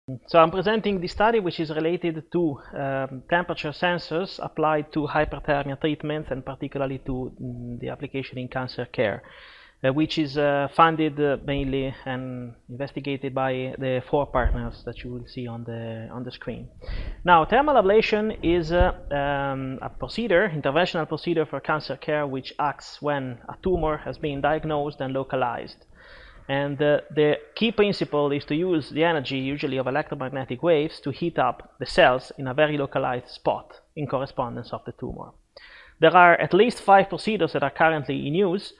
So I'm presenting the study which is related to temperature sensors applied to hyperthermia treatments, and particularly to the application in cancer care, which is funded mainly and investigated by the 4 partners that you will see on the screen. Now, thermal ablation is a procedure, interventional procedure for cancer care, which acts when a tumor has been diagnosed and localized. And the key principle is to use the energy, usually of electromagnetic waves, to heat up the cells in a very localized spot in correspondence of the tumor. There are at least 5 procedures that are currently in use,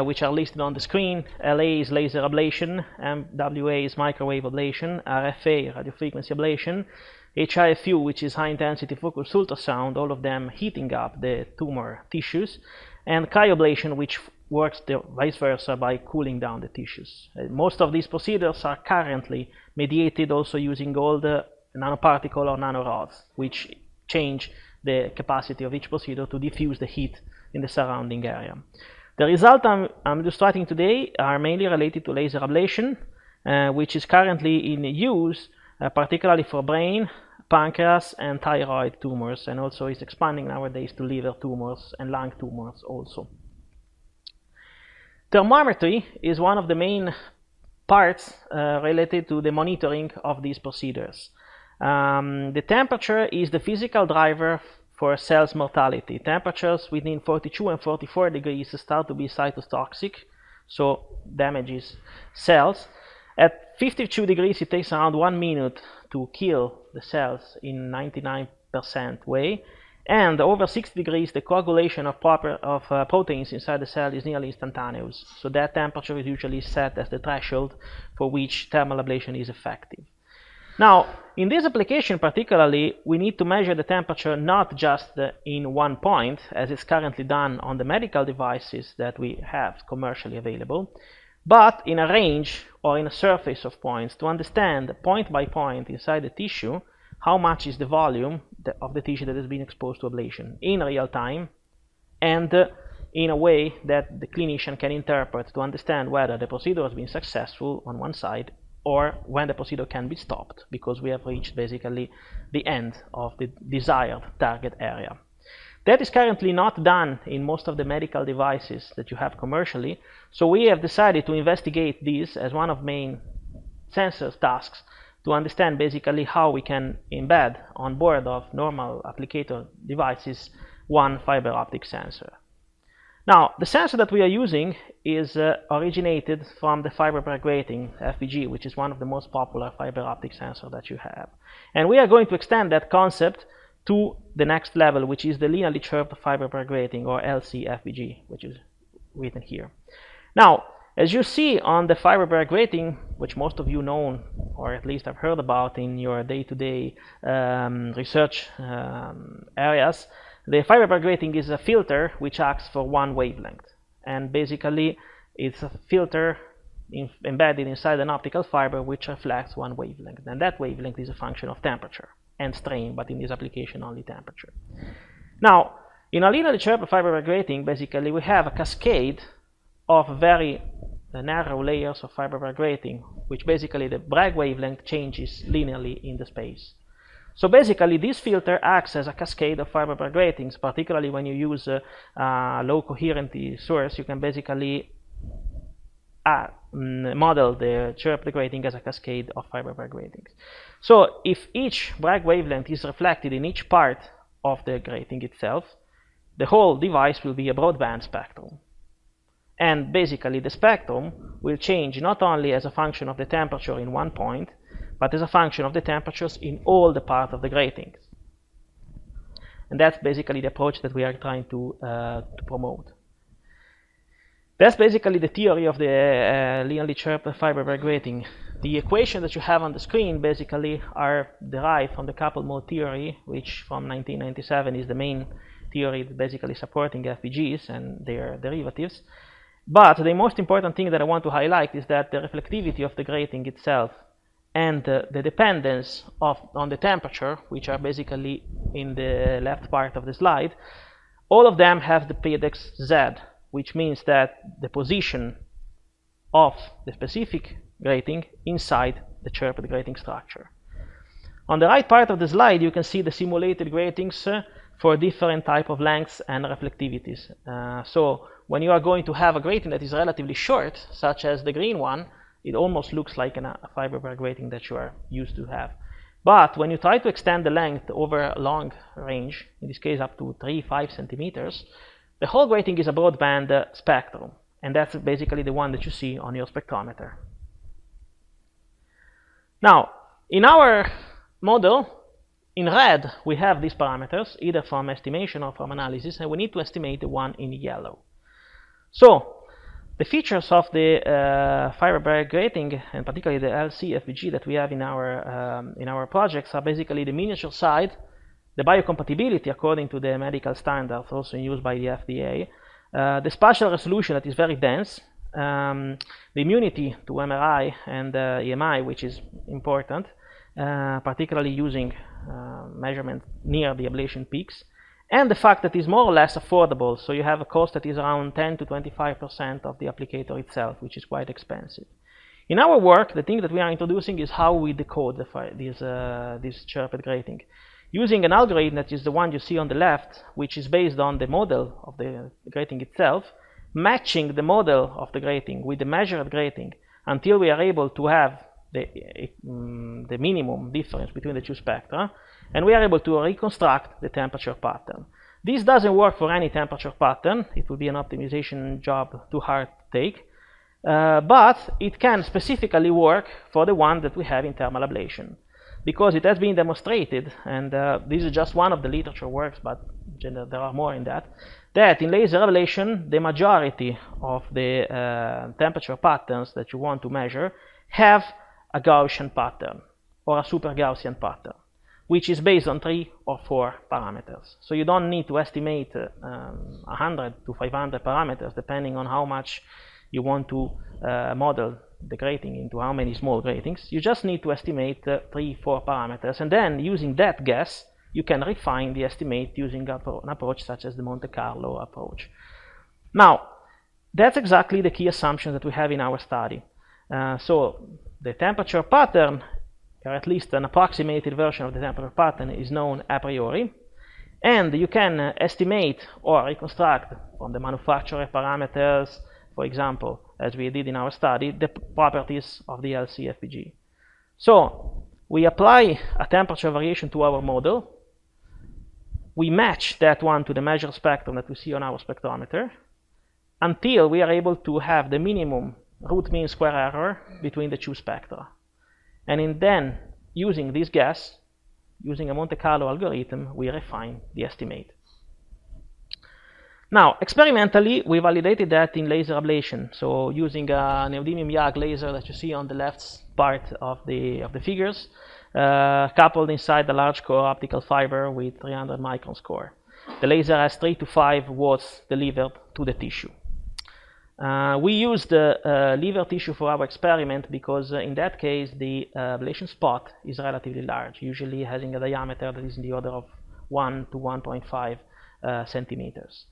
which are listed on the screen. LA is laser ablation, MWA is microwave ablation, RFA, radiofrequency ablation, HIFU, which is high-intensity focused ultrasound, all of them heating up the tumor tissues, and cryoablation, which works the vice versa by cooling down the tissues. Most of these procedures are currently mediated also using gold nanoparticle or nanorods, which change the capacity of each procedure to diffuse the heat in the surrounding area. The results I'm illustrating today are mainly related to laser ablation, which is currently in use, particularly for brain, pancreas, and thyroid tumors, and also is expanding nowadays to liver tumors and lung tumors also. Thermometry is one of the main parts related to the monitoring of these procedures. The temperature is the physical driver for cells mortality. Temperatures within 42 and 44 degrees start to be cytotoxic, so damages cells. At 52 degrees, it takes around 1 minute to kill the cells in 99% way. And over 60 degrees, the coagulation of proteins inside the cell is nearly instantaneous. So that temperature is usually set as the threshold for which thermal ablation is effective. Now, in this application particularly, we need to measure the temperature not just in one point, as is currently done on the medical devices that we have commercially available, but in a range or in a surface of points to understand point by point inside the tissue how much is the volume of the tissue that has been exposed to ablation in real time, and in a way that the clinician can interpret to understand whether the procedure has been successful on one side or when the procedure can be stopped because we have reached basically the end of the desired target area. That is currently not done in most of the medical devices that you have commercially, so we have decided to investigate this as one of main sensors tasks to understand basically how we can embed on board of normal applicator devices one fiber optic sensor. Now, the sensor that we are using is originated from the Fiber Bragg Grating FBG, which is one of the most popular fiber optic sensors that you have. And we are going to extend that concept to the next level, which is the linearly chirped fiber Bragg grating, or LCFBG, which is written here. Now, as you see on the fiber Bragg grating, which most of you know, or at least have heard about in your day-to-day research areas, the fiber Bragg grating is a filter which acts for one wavelength. And basically, it's a filter embedded inside an optical fiber which reflects one wavelength. And that wavelength is a function of temperature and strain, but in this application only temperature. Now, in a linearly chirped fiber Bragg grating, basically we have a cascade of very narrow layers of fiber Bragg grating, which basically the Bragg wavelength changes linearly in the space. So basically this filter acts as a cascade of fiber Bragg gratings, particularly when you use a low coherency source. You can basically model the chirped grating as a cascade of fiber Bragg gratings. So if each Bragg wavelength is reflected in each part of the grating itself, the whole device will be a broadband spectrum. And basically the spectrum will change not only as a function of the temperature in one point, but as a function of the temperatures in all the parts of the gratings. And that's basically the approach that we are trying to promote. That's basically the theory of the linearly chirped fiber Bragg grating. The equation that you have on the screen basically are derived from the coupled mode theory, which from 1997 is the main theory basically supporting FPGs and their derivatives. But the most important thing that I want to highlight is that the reflectivity of the grating itself and the dependence on the temperature, which are basically in the left part of the slide, all of them have the predex Z, which means that the position of the specific grating inside the chirped grating structure. On the right part of the slide, you can see the simulated gratings for different type of lengths and reflectivities. So when you are going to have a grating that is relatively short, such as the green one, it almost looks like a fiber Bragg grating that you are used to have. But when you try to extend the length over a long range, in this case up to 3-5 centimeters, the whole grating is a broadband spectrum, and that's basically the one that you see on your spectrometer. Now, in our model, in red, we have these parameters, either from estimation or from analysis, and we need to estimate the one in yellow. So, the features of the fiber Bragg grating, and particularly the LCFBG that we have in our projects, are basically the miniature side, the biocompatibility according to the medical standards, also in use by the FDA, the spatial resolution that is very dense, the immunity to MRI and EMI, which is important, particularly using measurement near the ablation peaks, and the fact that it's more or less affordable, so you have a cost that is around 10 to 25% of the applicator itself, which is quite expensive. In our work, the thing that we are introducing is how we decode this chirped grating. Using an algorithm that is the one you see on the left, which is based on the model of the grating itself, matching the model of the grating with the measured grating until we are able to have the minimum difference between the two spectra, and we are able to reconstruct the temperature pattern. This doesn't work for any temperature pattern. It would be an optimization job too hard to take, but it can specifically work for the one that we have in thermal ablation, because it has been demonstrated, and this is just one of the literature works, but there are more in that in laser ablation, the majority of the temperature patterns that you want to measure have a Gaussian pattern or a super Gaussian pattern, which is based on 3 or 4 parameters. So you don't need to estimate 100 to 500 parameters depending on how much you want to model the grating into how many small gratings. You just need to estimate 3-4 parameters, and then using that guess you can refine the estimate using an approach such as the Monte Carlo approach. Now, that's exactly the key assumption that we have in our study. So the temperature pattern, or at least an approximated version of the temperature pattern, is known a priori, and you can estimate or reconstruct from the manufacturer parameters, for example, as we did in our study, the properties of the LCFBG. So we apply a temperature variation to our model, we match that one to the measured spectrum that we see on our spectrometer until we are able to have the minimum root mean square error between the two spectra. And then, using this guess, using a Monte Carlo algorithm, we refine the estimate. Now, experimentally, we validated that in laser ablation. So using a neodymium YAG laser that you see on the left part of the figures, coupled inside the large core optical fiber with 300 microns core. The laser has 3 to 5 watts delivered to the tissue. We used the liver tissue for our experiment because in that case the ablation spot is relatively large, usually having a diameter that is in the order of 1 to 1.5 centimeters.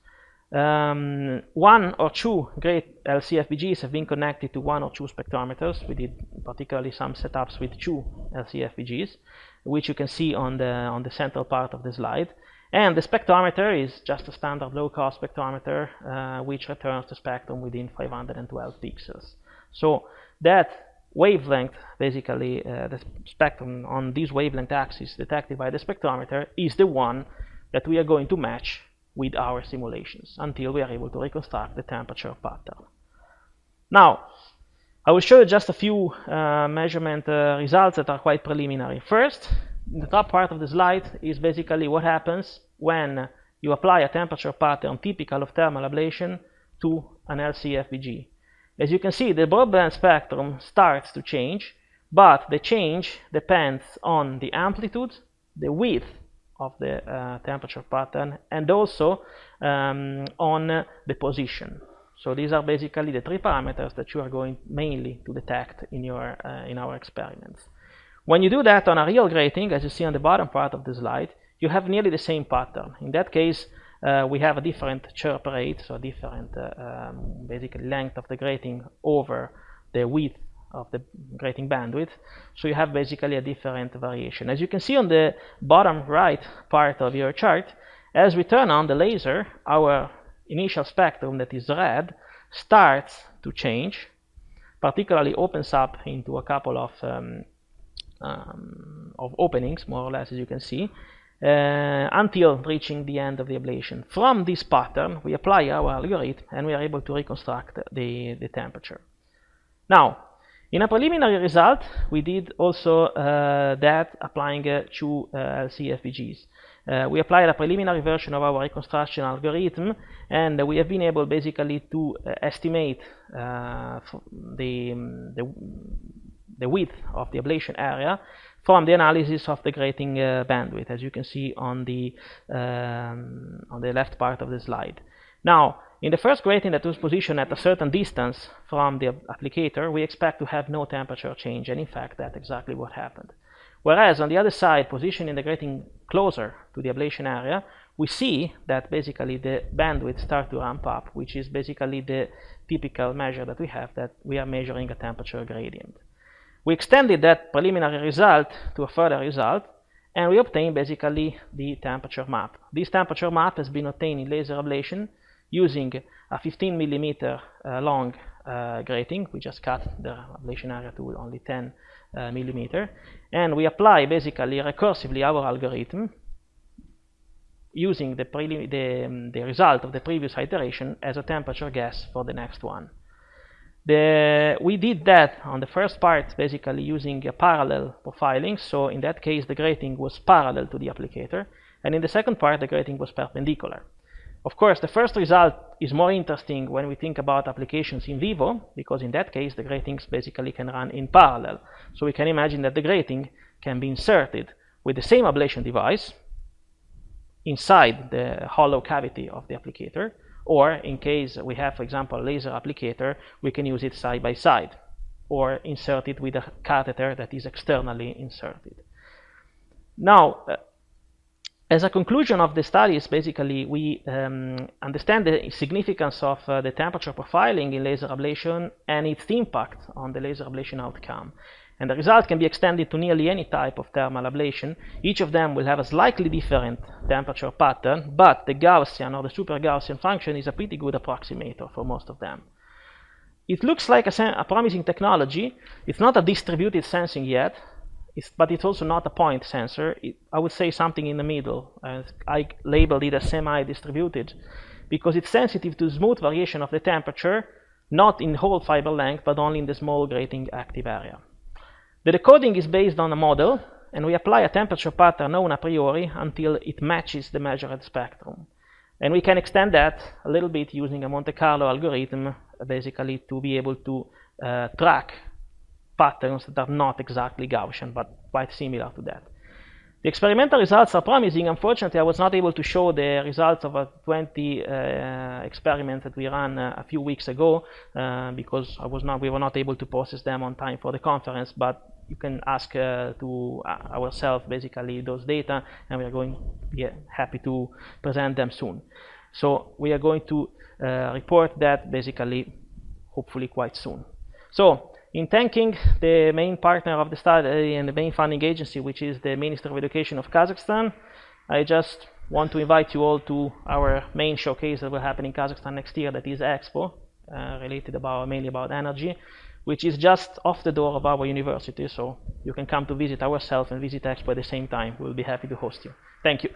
1 or 2 great LCFBGs have been connected to 1 or 2 spectrometers. We did particularly some setups with 2 LCFBGs, which you can see on the central part of the slide. And the spectrometer is just a standard low-cost spectrometer which returns the spectrum within 512 pixels. So that wavelength, basically the spectrum on this wavelength axis detected by the spectrometer, is the one that we are going to match with our simulations until we are able to reconstruct the temperature pattern. Now, I will show you just a few measurement results that are quite preliminary. First, the top part of the slide is basically what happens when you apply a temperature pattern typical of thermal ablation to an LCFBG. As you can see, the broadband spectrum starts to change, but the change depends on the amplitude, the width of the temperature pattern, and also on the position. So these are basically the 3 parameters that you are going mainly to detect in our experiments. When you do that on a real grating, as you see on the bottom part of the slide, you have nearly the same pattern. In that case, we have a different chirp rate, so a different basically length of the grating over the width of the grating bandwidth, so you have basically a different variation. As you can see on the bottom right part of your chart, as we turn on the laser, our initial spectrum, that is red, starts to change, particularly opens up into a couple of openings, more or less, as you can see, until reaching the end of the ablation. From this pattern, we apply our algorithm and we are able to reconstruct the temperature. Now, in a preliminary result, we did also that applying 2 LCFBGs. We applied a preliminary version of our reconstruction algorithm, and we have been able basically to estimate the width of the ablation area from the analysis of the grating bandwidth, as you can see on the left part of the slide. Now, in the first grating that was positioned at a certain distance from the applicator, we expect to have no temperature change, and in fact that's exactly what happened. Whereas on the other side, positioning the grating closer to the ablation area, we see that basically the bandwidth starts to ramp up, which is basically the typical measure that we have, that we are measuring a temperature gradient. We extended that preliminary result to a further result, and we obtained basically the temperature map. This temperature map has been obtained in laser ablation using a 15 millimeter long grating. We just cut the ablation area to only 10 millimeter, and we apply basically recursively our algorithm using the result of the previous iteration as a temperature guess for the next one. We did that on the first part basically using a parallel profiling, so in that case the grating was parallel to the applicator, and in the second part the grating was perpendicular. Of course, the first result is more interesting when we think about applications in vivo, because in that case the gratings basically can run in parallel. So we can imagine that the grating can be inserted with the same ablation device inside the hollow cavity of the applicator, or in case we have, for example, a laser applicator, we can use it side by side, or insert it with a catheter that is externally inserted. Now, as a conclusion of the studies, basically we understand the significance of the temperature profiling in laser ablation and its impact on the laser ablation outcome. And the result can be extended to nearly any type of thermal ablation. Each of them will have a slightly different temperature pattern, but the Gaussian or the super Gaussian function is a pretty good approximator for most of them. It looks like a promising technology. It's not a distributed sensing yet, but it's also not a point sensor. I would say something in the middle. I labeled it as semi-distributed because it's sensitive to smooth variation of the temperature, not in whole fiber length, but only in the small grating active area. The decoding is based on a model, and we apply a temperature pattern known a priori until it matches the measured spectrum. And we can extend that a little bit using a Monte Carlo algorithm, basically to be able to track patterns that are not exactly Gaussian, but quite similar to that. The experimental results are promising. Unfortunately, I was not able to show the results of 20 experiments that we ran a few weeks ago because we were not able to process them on time for the conference, but you can ask to ourselves basically those data, and we are going to be happy to present them soon. So we are going to report that basically hopefully quite soon. So in thanking the main partner of the study and the main funding agency, which is the Ministry of Education of Kazakhstan, I just want to invite you all to our main showcase that will happen in Kazakhstan next year, that is Expo, related mainly about energy, which is just off the door of our university, so you can come to visit ourselves and visit Expo at the same time. We'll be happy to host you. Thank you.